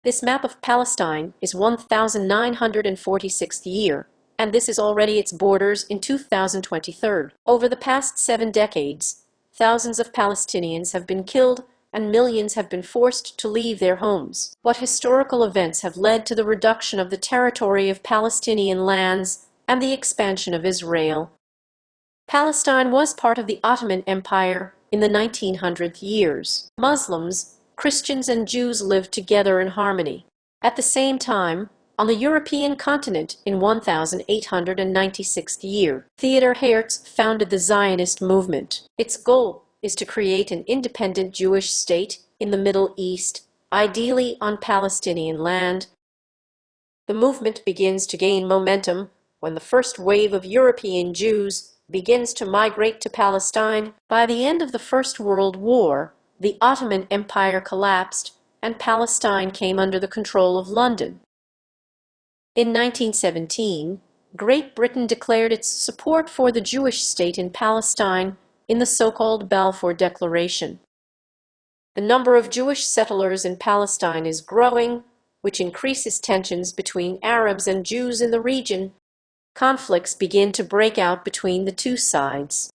This map of Palestine is 1946th year, and this is already its borders in 2023. Over the past 7 decades, thousands of Palestinians have been killed and millions have been forced to leave their homes. What historical events have led to the reduction of the territory of Palestinian lands and the expansion of Israel? Palestine was part of the Ottoman Empire in the 1900 years. Muslims, Christians and Jews lived together in harmony. At the same time, on the European continent in 1896 year, Theodor Herzl founded the Zionist movement. Its goal is to create an independent Jewish state in the Middle East, ideally on Palestinian land. The movement begins to gain momentum when the first wave of European Jews begins to migrate to Palestine. By the end of the First World War, the Ottoman Empire collapsed and Palestine came under the control of London. In 1917, Great Britain declared its support for the Jewish state in Palestine in the so-called Balfour Declaration. The number of Jewish settlers in Palestine is growing, which increases tensions between Arabs and Jews in the region. Conflicts begin to break out between the two sides.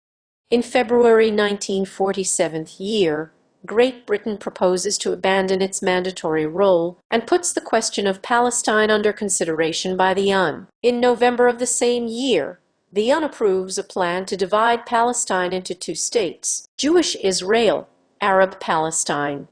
In February 1947 year, Great Britain proposes to abandon its mandatory role and puts the question of Palestine under consideration by the UN. In November of the same year, the UN approves a plan to divide Palestine into 2 states, Jewish Israel, Arab Palestine.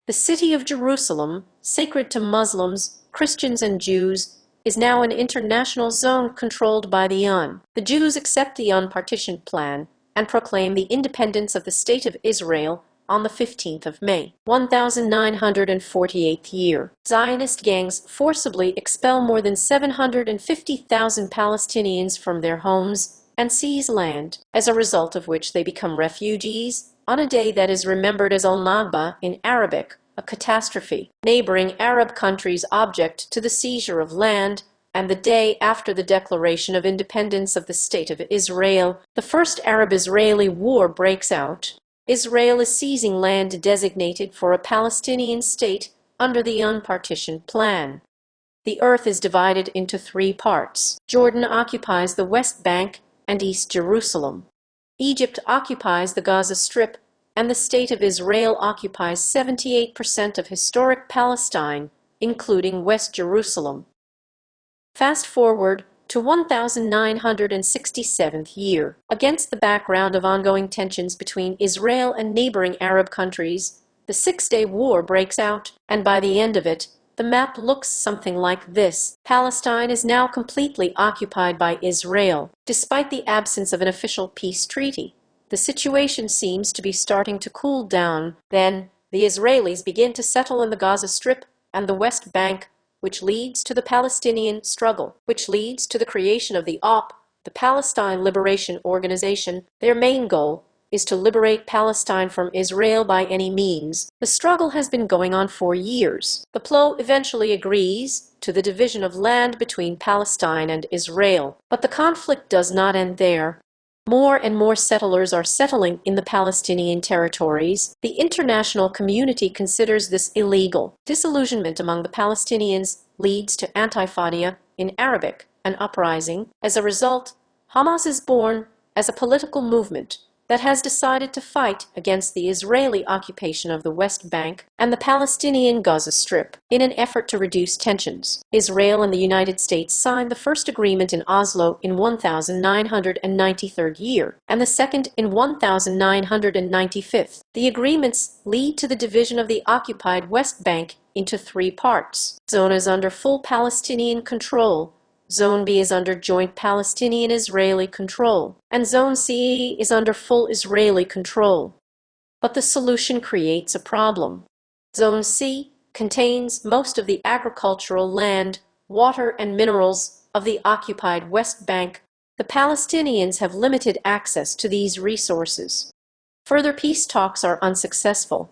The city of Jerusalem, sacred to Muslims, Christians and Jews, is now an international zone controlled by the UN. The Jews accept the UN partition plan and proclaim the independence of the State of Israel on the 15th of May, 1948 year. Zionist gangs forcibly expel more than 750,000 Palestinians from their homes and seize land, as a result of which they become refugees on a day that is remembered as Al-Nakba in Arabic, a catastrophe. Neighboring Arab countries object to the seizure of land, and the day after the declaration of independence of the State of Israel, the First Arab-Israeli War breaks out. Israel is seizing land designated for a Palestinian state under the UN partition plan. The earth is divided into 3 parts. Jordan occupies the West Bank and East Jerusalem. Egypt occupies the Gaza Strip, and the State of Israel occupies 78% of historic Palestine, including West Jerusalem. Fast forward to 1967 year. Against the background of ongoing tensions between Israel and neighboring Arab countries, the 6-day war breaks out, and by the end of it, the map looks something like this. Palestine is now completely occupied by Israel, despite the absence of an official peace treaty. The situation seems to be starting to cool down. Then, the Israelis begin to settle in the Gaza Strip and the West Bank, which leads to the Palestinian struggle, which leads to the creation of the OP, the Palestine Liberation Organization. Their main goal is to liberate Palestine from Israel by any means. The struggle has been going on for years. The PLO eventually agrees to the division of land between Palestine and Israel, but the conflict does not end there. More and more settlers are settling in the Palestinian territories. The international community considers this illegal. Disillusionment among the Palestinians leads to Intifada, in Arabic, an uprising. As a result, Hamas is born as a political movement that has decided to fight against the Israeli occupation of the West Bank and the Palestinian Gaza Strip. In an effort to reduce tensions, Israel and the United States signed the first agreement in Oslo in 1993 year, and the second in 1995. The agreements lead to the division of the occupied West Bank into 3 parts. Zone is under full Palestinian control, Zone B is under joint Palestinian-Israeli control, and Zone C is under full Israeli control. But the solution creates a problem. Zone C contains most of the agricultural land, water, and minerals of the occupied West Bank. The Palestinians have limited access to these resources. Further peace talks are unsuccessful.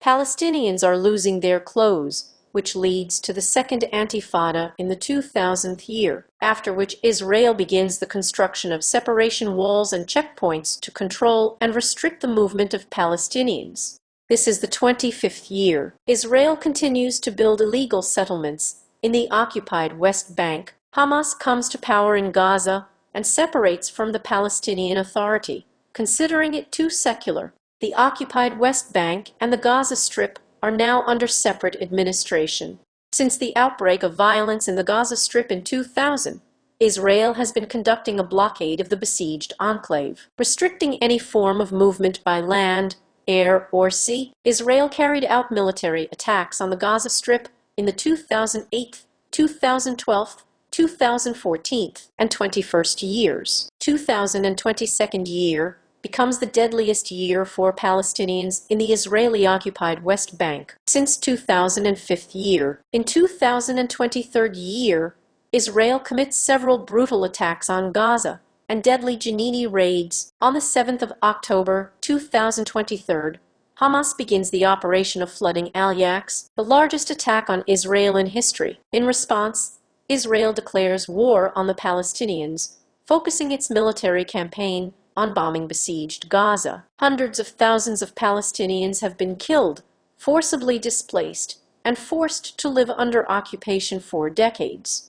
Palestinians are losing their clothes, which leads to the second Intifada in the 2000th year, after which Israel begins the construction of separation walls and checkpoints to control and restrict the movement of Palestinians. This is the 25th year. Israel continues to build illegal settlements in the occupied West Bank. Hamas comes to power in Gaza and separates from the Palestinian Authority, considering it too secular. The occupied West Bank and the Gaza Strip are now under separate administration. Since the outbreak of violence in the Gaza Strip in 2000, Israel has been conducting a blockade of the besieged enclave, restricting any form of movement by land, air, or sea. Israel carried out military attacks on the Gaza Strip in the 2008, 2012, 2014, and 21st years. 2022 year becomes the deadliest year for Palestinians in the Israeli-occupied West Bank since 2005 year. In 2023 year, Israel commits several brutal attacks on Gaza and deadly Jenin raids. On the 7th of October 2023, Hamas begins the operation of flooding Al-Aqsa, the largest attack on Israel in history. In response, Israel declares war on the Palestinians, focusing its military campaign on bombing besieged Gaza. Hundreds of thousands of Palestinians have been killed, forcibly displaced, and forced to live under occupation for decades.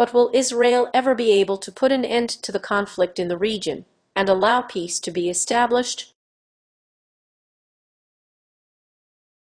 But will Israel ever be able to put an end to the conflict in the region and allow peace to be established?